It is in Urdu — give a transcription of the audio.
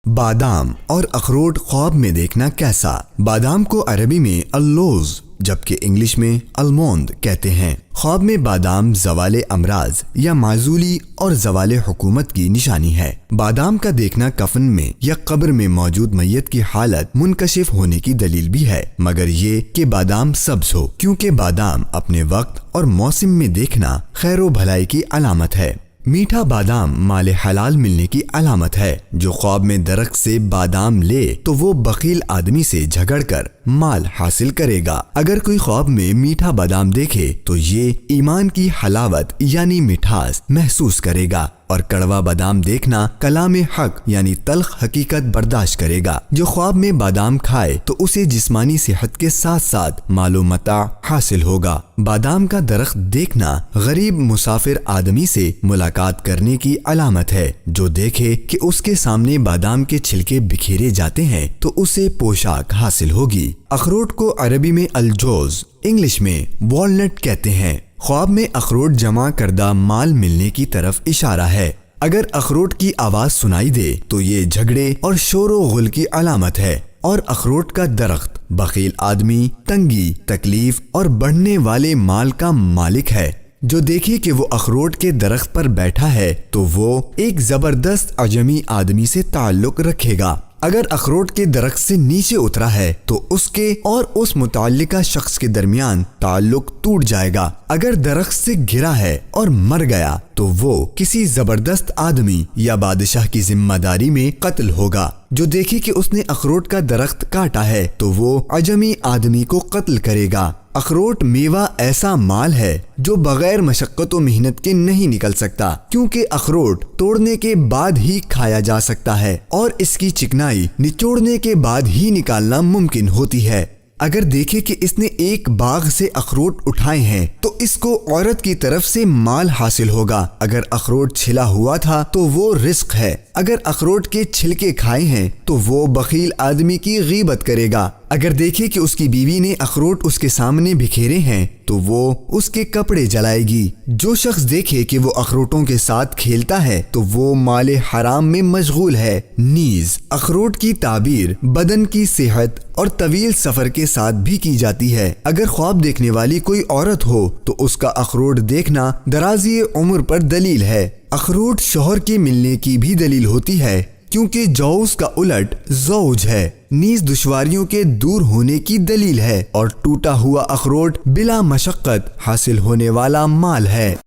بادام اور اخروٹ خواب میں دیکھنا کیسا؟ بادام کو عربی میں اللوز جبکہ انگلش میں الموند کہتے ہیں۔ خواب میں بادام زوال امراض یا معزولی اور زوال حکومت کی نشانی ہے۔ بادام کا دیکھنا کفن میں یا قبر میں موجود میت کی حالت منکشف ہونے کی دلیل بھی ہے، مگر یہ کہ بادام سبز ہو، کیونکہ بادام اپنے وقت اور موسم میں دیکھنا خیر و بھلائی کی علامت ہے۔ میٹھا بادام مال حلال ملنے کی علامت ہے۔ جو خواب میں درخت سے بادام لے تو وہ بخیل آدمی سے جھگڑ کر مال حاصل کرے گا۔ اگر کوئی خواب میں میٹھا بادام دیکھے تو یہ ایمان کی حلاوت یعنی مٹھاس محسوس کرے گا، اور کڑوا بادام دیکھنا کلام حق یعنی تلخ حقیقت برداشت کرے گا۔ جو خواب میں بادام کھائے تو اسے جسمانی صحت کے ساتھ ساتھ مال و متاع حاصل ہوگا۔ بادام کا درخت دیکھنا غریب مسافر آدمی سے ملاقات کرنے کی علامت ہے۔ جو دیکھے کہ اس کے سامنے بادام کے چھلکے بکھیرے جاتے ہیں تو اسے پوشاک حاصل ہوگی۔ اخروٹ کو عربی میں الجوز، انگلش میں والنٹ کہتے ہیں۔ خواب میں اخروٹ جمع کردہ مال ملنے کی طرف اشارہ ہے۔ اگر اخروٹ کی آواز سنائی دے تو یہ جھگڑے اور شور و غل کی علامت ہے، اور اخروٹ کا درخت بخیل آدمی، تنگی، تکلیف اور بڑھنے والے مال کا مالک ہے۔ جو دیکھے کہ وہ اخروٹ کے درخت پر بیٹھا ہے تو وہ ایک زبردست عجمی آدمی سے تعلق رکھے گا۔ اگر اخروٹ کے درخت سے نیچے اترا ہے تو اس کے اور اس متعلقہ شخص کے درمیان تعلق ٹوٹ جائے گا۔ اگر درخت سے گرا ہے اور مر گیا تو وہ کسی زبردست آدمی یا بادشاہ کی ذمہ داری میں قتل ہوگا۔ جو دیکھے کہ اس نے اخروٹ کا درخت کاٹا ہے تو وہ عجمی آدمی کو قتل کرے گا۔ اخروٹ میوہ ایسا مال ہے جو بغیر مشقت و محنت کے نہیں نکل سکتا، کیونکہ اخروٹ توڑنے کے بعد ہی کھایا جا سکتا ہے اور اس کی چکنائی نچوڑنے کے بعد ہی نکالنا ممکن ہوتی ہے۔ اگر دیکھے کہ اس نے ایک باغ سے اخروٹ اٹھائے ہیں تو اس کو عورت کی طرف سے مال حاصل ہوگا۔ اگر اخروٹ چھلا ہوا تھا تو وہ رزق ہے۔ اگر اخروٹ کے چھلکے کھائے ہیں تو وہ بخیل آدمی کی غیبت کرے گا۔ اگر دیکھے کہ اس کی بیوی نے اخروٹ اس کے سامنے بکھیرے ہیں تو وہ اس کے کپڑے جلائے گی۔ جو شخص دیکھے کہ وہ اخروٹوں کے ساتھ کھیلتا ہے تو وہ مال حرام میں مشغول ہے۔ نیز اخروٹ کی تعبیر بدن کی صحت اور طویل سفر کے ساتھ بھی کی جاتی ہے۔ اگر خواب دیکھنے والی کوئی عورت ہو تو اس کا اخروٹ دیکھنا درازی عمر پر دلیل ہے۔ اخروٹ شوہر کے ملنے کی بھی دلیل ہوتی ہے، کیونکہ جوز کا الٹ زوج ہے۔ نیز دشواریوں کے دور ہونے کی دلیل ہے، اور ٹوٹا ہوا اخروٹ بلا مشقت حاصل ہونے والا مال ہے۔